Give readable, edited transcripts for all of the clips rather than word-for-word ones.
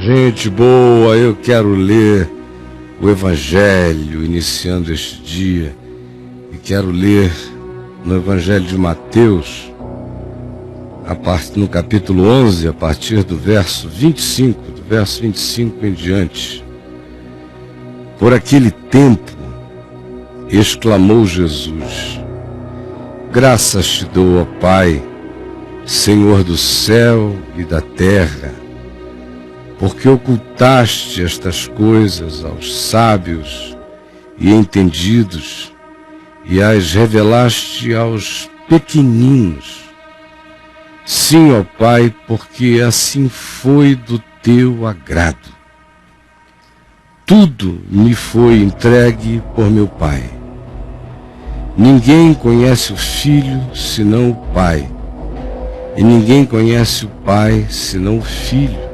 Gente boa, eu quero ler o Evangelho iniciando este dia e quero ler no Evangelho de Mateus, no capítulo 11, a partir do verso 25, em diante. Por aquele tempo, exclamou Jesus: graças te dou, ó Pai, Senhor do céu e da terra, porque ocultaste estas coisas aos sábios e entendidos e as revelaste aos pequeninos. Sim, ó Pai, porque assim foi do teu agrado. Tudo me foi entregue por meu Pai. Ninguém conhece o Filho senão o Pai, e ninguém conhece o Pai senão o Filho,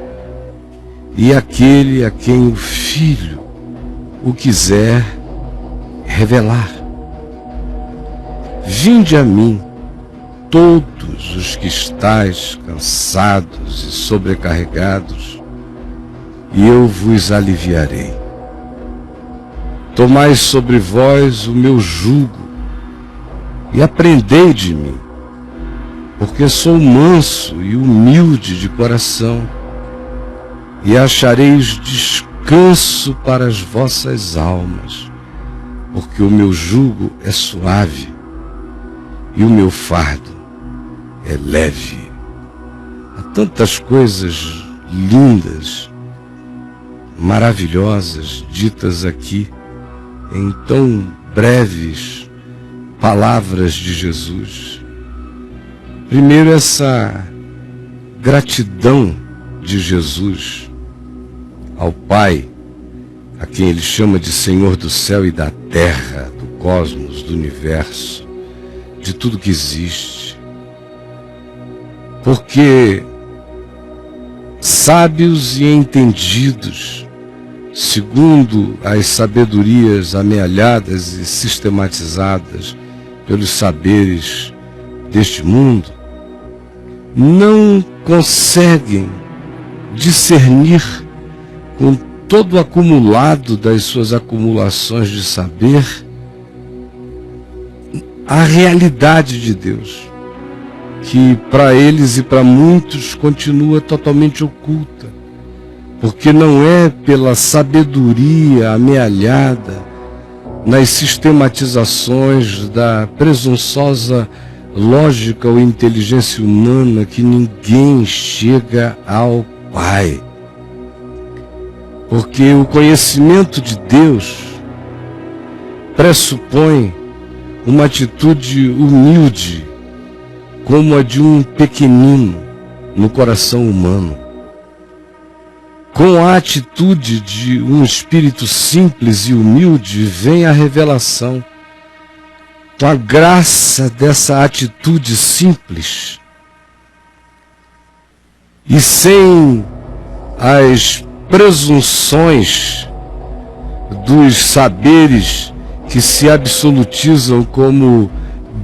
e aquele a quem o Filho o quiser revelar. Vinde a mim, todos os que estáis cansados e sobrecarregados, e eu vos aliviarei. Tomai sobre vós o meu jugo, e aprendei de mim, porque sou manso e humilde de coração, e achareis descanso para as vossas almas, porque o meu jugo é suave e o meu fardo é leve. Há tantas coisas lindas, maravilhosas ditas aqui em tão breves palavras de Jesus. Primeiro, essa gratidão de Jesus ao Pai, a quem ele chama de Senhor do céu e da terra, do cosmos, do universo, de tudo que existe. Porque sábios e entendidos, segundo as sabedorias amealhadas e sistematizadas pelos saberes deste mundo, não conseguem discernir com todo o acumulado das suas acumulações de saber a realidade de Deus, que para eles e para muitos continua totalmente oculta, porque não é pela sabedoria amealhada nas sistematizações da presunçosa lógica ou inteligência humana que ninguém chega ao Pai. Porque o conhecimento de Deus pressupõe uma atitude humilde, como a de um pequenino no coração humano. Com a atitude de um espírito simples e humilde vem a revelação. Com a graça dessa atitude simples e sem as presunções dos saberes que se absolutizam como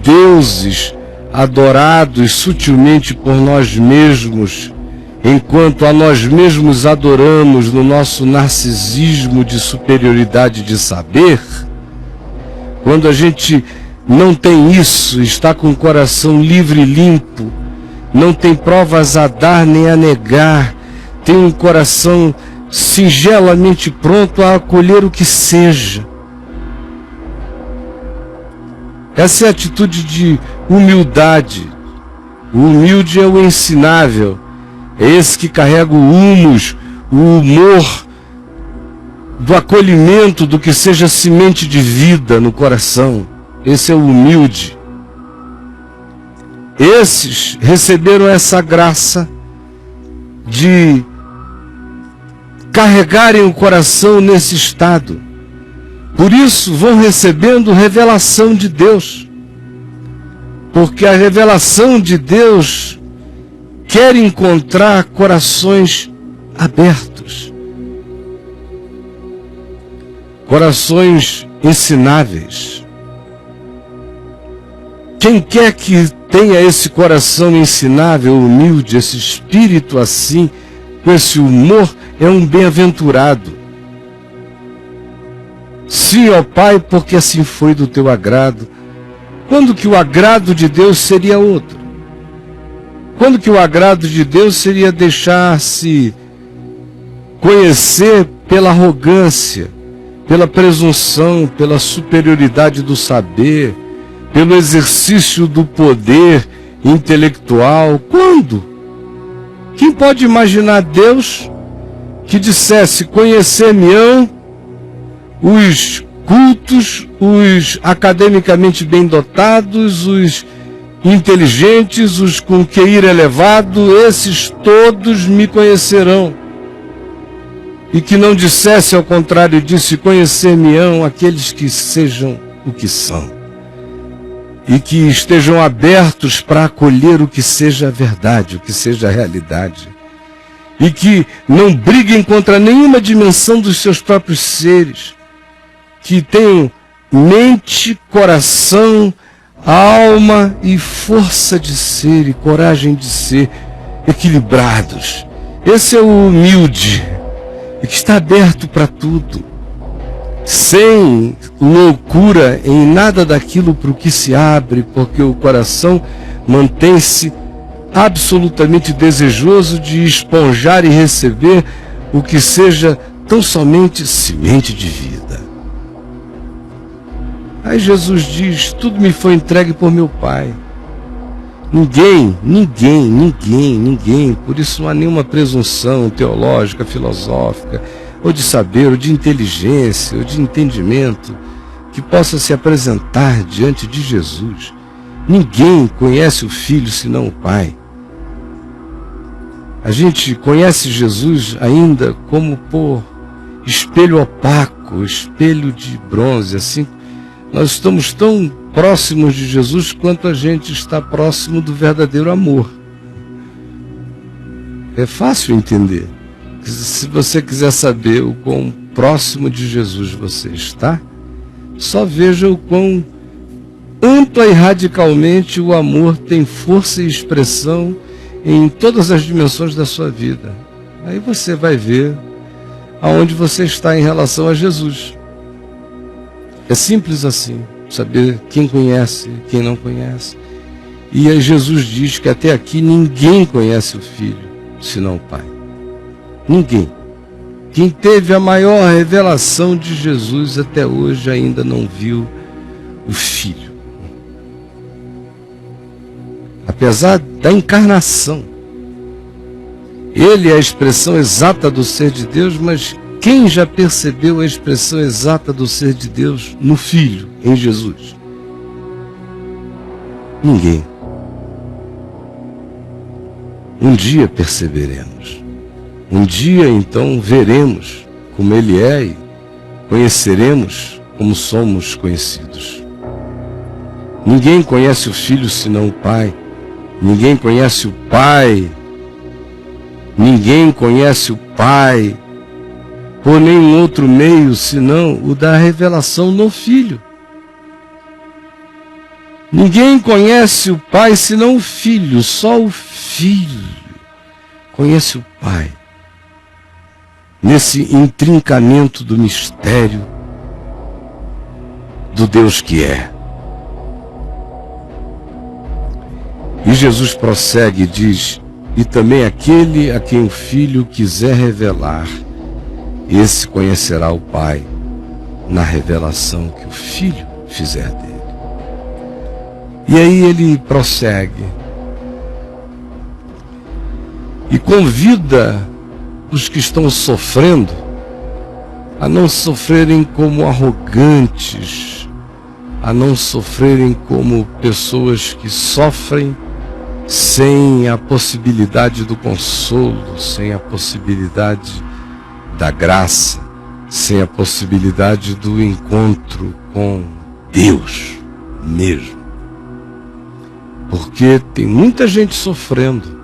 deuses adorados sutilmente por nós mesmos, enquanto a nós mesmos adoramos no nosso narcisismo de superioridade de saber. Quando a gente não tem isso, está com o coração livre e limpo, não tem provas a dar nem a negar, tem um coração singelamente pronto a acolher o que seja. Essa é a atitude de humildade. O humilde é o ensinável, é esse que carrega o humus, o humor do acolhimento do que seja semente de vida no coração. Esse é o humilde. Esses receberam essa graça de carregarem o coração nesse estado. Por isso vão recebendo revelação de Deus. Porque a revelação de Deus quer encontrar corações abertos. Corações ensináveis. Quem quer que tenha esse coração ensinável, humilde, esse espírito assim, com esse humor, é um bem-aventurado. Sim, ó Pai, porque assim foi do teu agrado. Quando que o agrado de Deus seria outro? Quando que o agrado de Deus seria deixar-se conhecer pela arrogância, pela presunção, pela superioridade do saber, pelo exercício do poder intelectual? Quando? Quem pode imaginar Deus que dissesse: conhecer-me-ão os cultos, os academicamente bem dotados, os inteligentes, os com QI elevado, esses todos me conhecerão. E que não dissesse ao contrário disso: conhecer-me-ão aqueles que sejam o que são, e que estejam abertos para acolher o que seja a verdade, o que seja a realidade, e que não briguem contra nenhuma dimensão dos seus próprios seres, que tenham mente, coração, alma e força de ser e coragem de ser equilibrados. Esse é o humilde, e que está aberto para tudo, sem loucura em nada daquilo para o que se abre, porque o coração mantém-se absolutamente desejoso de esponjar e receber o que seja tão somente semente de vida. Aí Jesus diz: tudo me foi entregue por meu Pai. Ninguém, por isso não há nenhuma presunção teológica, filosófica, ou de saber, ou de inteligência, ou de entendimento, que possa se apresentar diante de Jesus. Ninguém conhece o Filho senão o Pai. A gente conhece Jesus ainda como por espelho opaco, espelho de bronze. Assim, nós estamos tão próximos de Jesus quanto a gente está próximo do verdadeiro amor. É fácil entender. Se você quiser saber o quão próximo de Jesus você está, só veja o quão ampla e radicalmente o amor tem força e expressão em todas as dimensões da sua vida. Aí você vai ver aonde você está em relação a Jesus. É simples assim, saber quem conhece, quem não conhece. E aí Jesus diz que até aqui ninguém conhece o Filho, senão o Pai. Ninguém. Quem teve a maior revelação de Jesus até hoje ainda não viu o Filho. Apesar da encarnação, ele é a expressão exata do ser de Deus, mas quem já percebeu a expressão exata do ser de Deus no Filho, em Jesus? Ninguém. Um dia perceberemos. Um dia, então, veremos como Ele é e conheceremos como somos conhecidos. Ninguém conhece o Filho senão o Pai. Ninguém conhece o Pai. Ninguém conhece o Pai por nenhum outro meio senão o da revelação no Filho. Ninguém conhece o Pai senão o Filho. Só o Filho conhece o Pai. Nesse intrincamento do mistério do Deus que é. E Jesus prossegue e diz: e também aquele a quem o Filho quiser revelar, esse conhecerá o Pai na revelação que o Filho fizer dele. E aí ele prossegue e convida os que estão sofrendo a não sofrerem como arrogantes, a não sofrerem como pessoas que sofrem sem a possibilidade do consolo, sem a possibilidade da graça, sem a possibilidade do encontro com Deus mesmo. Porque tem muita gente sofrendo,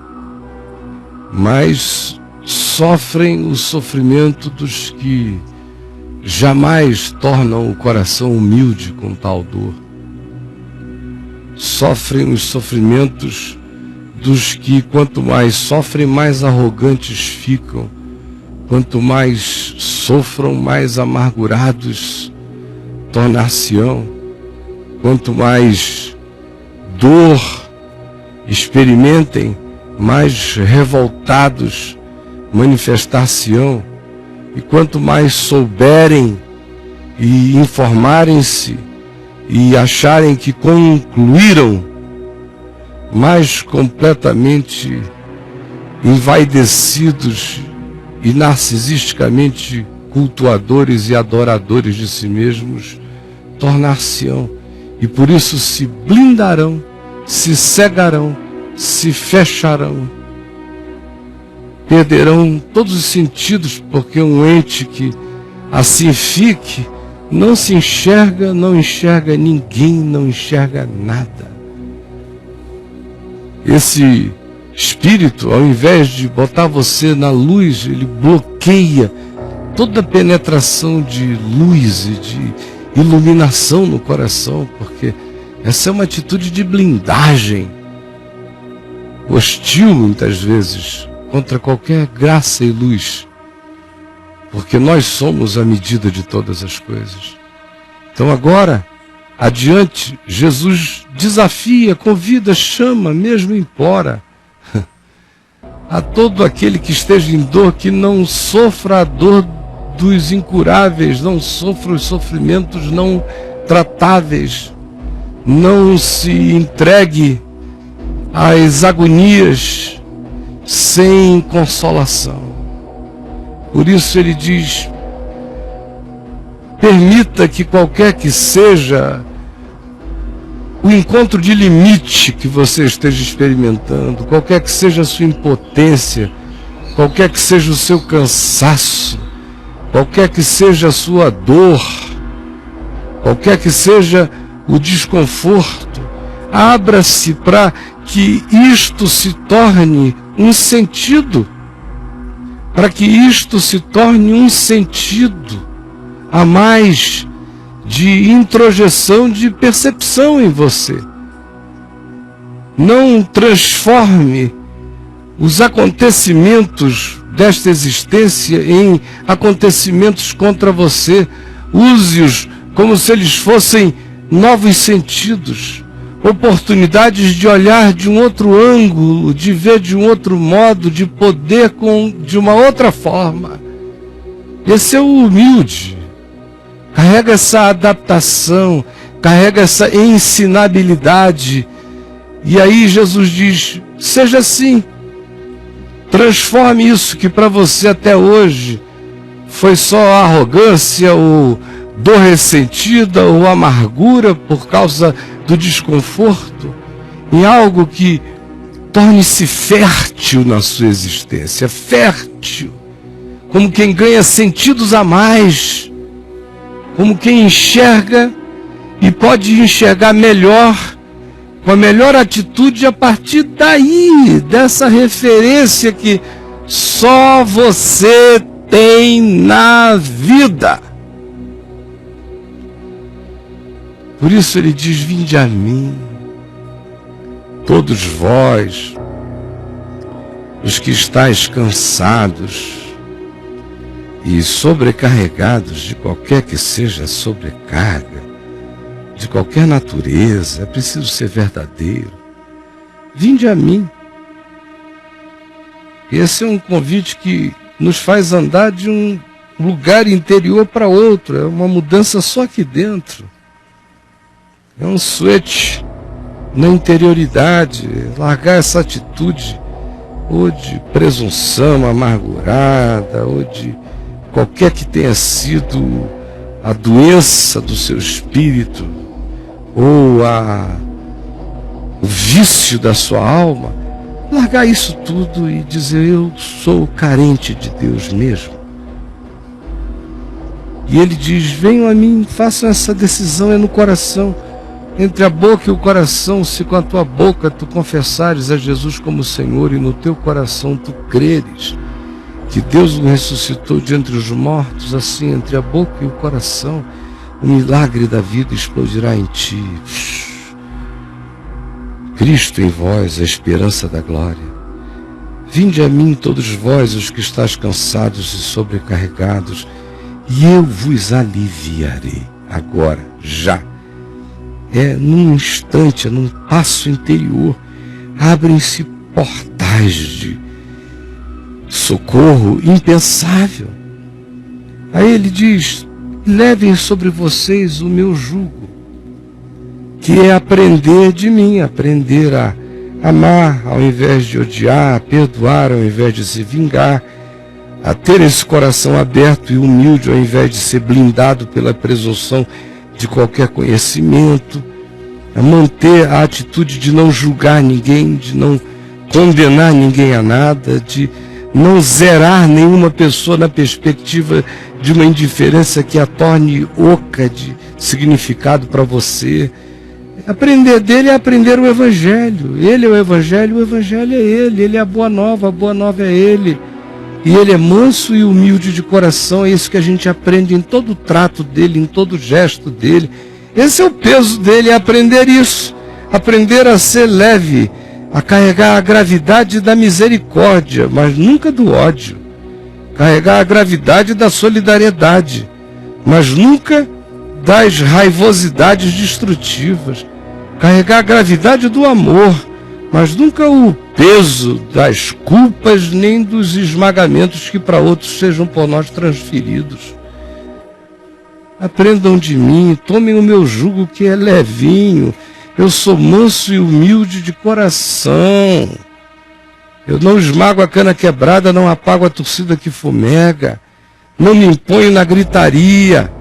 mas sofrem o sofrimento dos que jamais tornam o coração humilde com tal dor. Sofrem os sofrimentos dos que, quanto mais sofrem, mais arrogantes ficam, quanto mais sofram, mais amargurados tornar-se-ão. Quanto mais dor experimentem, mais revoltados manifestar-se-ão. E quanto mais souberem e informarem-se e acharem que concluíram, mais completamente envaidecidos e narcisisticamente cultuadores e adoradores de si mesmos tornar-se-ão. E por isso se blindarão, se cegarão, se fecharão, perderão todos os sentidos, porque um ente que assim fique não se enxerga, não enxerga ninguém, não enxerga nada. Esse espírito, ao invés de botar você na luz, ele bloqueia toda a penetração de luz e de iluminação no coração, porque essa é uma atitude de blindagem, hostil muitas vezes, contra qualquer graça e luz, porque nós somos a medida de todas as coisas. Então agora, adiante, Jesus desafia, convida, chama, mesmo implora a todo aquele que esteja em dor, que não sofra a dor dos incuráveis, não sofra os sofrimentos não tratáveis, não se entregue às agonias sem consolação. Por isso ele diz: permita que qualquer que seja o encontro de limite que você esteja experimentando, qualquer que seja a sua impotência, qualquer que seja o seu cansaço, qualquer que seja a sua dor, qualquer que seja o desconforto, abra-se para que isto se torne um sentido, para que isto se torne um sentido a mais de introjeção, de percepção em você. Não transforme os acontecimentos desta existência em acontecimentos contra você. Use-os como se eles fossem novos sentidos, oportunidades de olhar de um outro ângulo, de ver de um outro modo, de poder de uma outra forma. Esse é o humilde. Carrega essa adaptação, carrega essa ensinabilidade. E aí Jesus diz: seja assim. Transforme isso que para você até hoje foi só arrogância, ou dor ressentida, ou amargura por causa do desconforto, em algo que torne-se fértil na sua existência. Fértil, como quem ganha sentidos a mais, como quem enxerga e pode enxergar melhor, com a melhor atitude, a partir daí, dessa referência que só você tem na vida. Por isso ele diz: vinde a mim, todos vós, os que estáis cansados e sobrecarregados de qualquer que seja a sobrecarga, de qualquer natureza. É preciso ser verdadeiro. Vinde a mim. Esse é um convite que nos faz andar de um lugar interior para outro. É uma mudança só aqui dentro. É um switch na interioridade. Largar essa atitude ou de presunção amargurada, ou de qualquer que tenha sido a doença do seu espírito, ou o vício da sua alma. Largar isso tudo e dizer: eu sou carente de Deus mesmo. E ele diz: venham a mim, façam essa decisão, é no coração. Entre a boca e o coração, se com a tua boca tu confessares a Jesus como Senhor, e no teu coração tu creres que Deus o ressuscitou de entre os mortos, assim, entre a boca e o coração, o milagre da vida explodirá em ti. Cristo em vós, a esperança da glória. Vinde a mim todos vós os que estáis cansados e sobrecarregados, e eu vos aliviarei. Agora, já. Num instante, num passo interior, abrem-se portais de socorro impensável. Aí ele diz: levem sobre vocês o meu jugo, que é aprender de mim, aprender a amar ao invés de odiar, a perdoar ao invés de se vingar, a ter esse coração aberto e humilde ao invés de ser blindado pela presunção de qualquer conhecimento, a manter a atitude de não julgar ninguém, de não condenar ninguém a nada, de não zerar nenhuma pessoa na perspectiva de uma indiferença que a torne oca de significado para você. Aprender dele é aprender o Evangelho. Ele é o Evangelho é ele. Ele é a boa nova é ele. E ele é manso e humilde de coração. É isso que a gente aprende em todo o trato dele, em todo o gesto dele. Esse é o peso dele, é aprender isso. Aprender a ser leve, a carregar a gravidade da misericórdia, mas nunca do ódio. Carregar a gravidade da solidariedade, mas nunca das raivosidades destrutivas. Carregar a gravidade do amor, mas nunca o peso das culpas nem dos esmagamentos que para outros sejam por nós transferidos. Aprendam de mim, tomem o meu jugo que é levinho. Eu sou manso e humilde de coração. Eu não esmago a cana quebrada, não apago a torcida que fumega. Não me imponho na gritaria.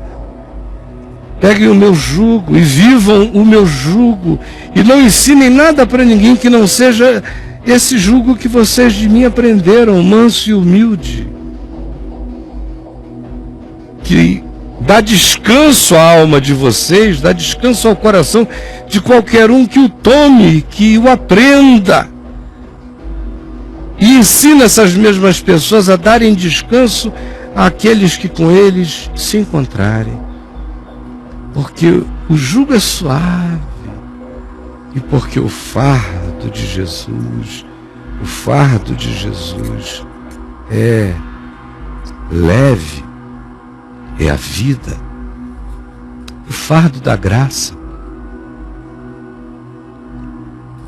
Peguem o meu jugo e vivam o meu jugo. E não ensinem nada para ninguém que não seja esse jugo que vocês de mim aprenderam, manso e humilde. Que dá descanso à alma de vocês, dá descanso ao coração de qualquer um que o tome, que o aprenda. E ensina essas mesmas pessoas a darem descanso àqueles que com eles se encontrarem. Porque o jugo é suave e porque o fardo de Jesus é leve, é a vida, o fardo da graça.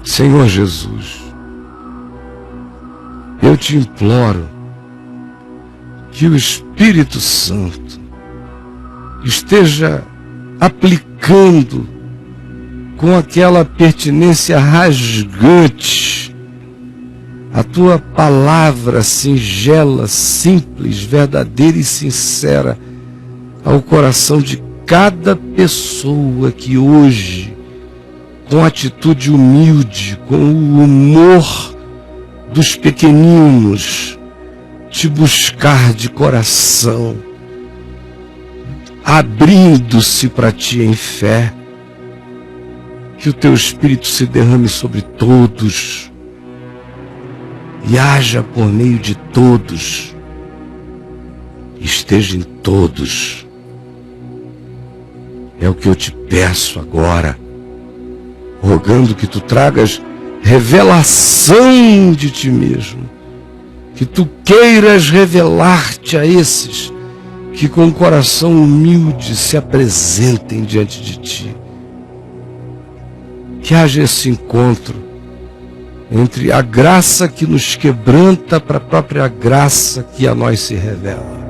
Senhor Jesus, eu te imploro que o Espírito Santo esteja aplicando com aquela pertinência rasgante a tua palavra singela, simples, verdadeira e sincera ao coração de cada pessoa que hoje, com atitude humilde, com o humor dos pequeninos, te buscar de coração, abrindo-se para ti em fé, que o teu Espírito se derrame sobre todos e haja por meio de todos, esteja em todos. É o que eu te peço agora, rogando que tu tragas revelação de ti mesmo, que tu queiras revelar-te a esses que com o coração humilde se apresentem diante de ti. Que haja esse encontro entre a graça que nos quebranta para a própria graça que a nós se revela.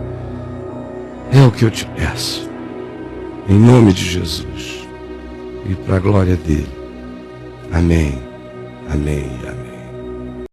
É o que eu te peço, em nome de Jesus e para a glória dele. Amém, amém e amém.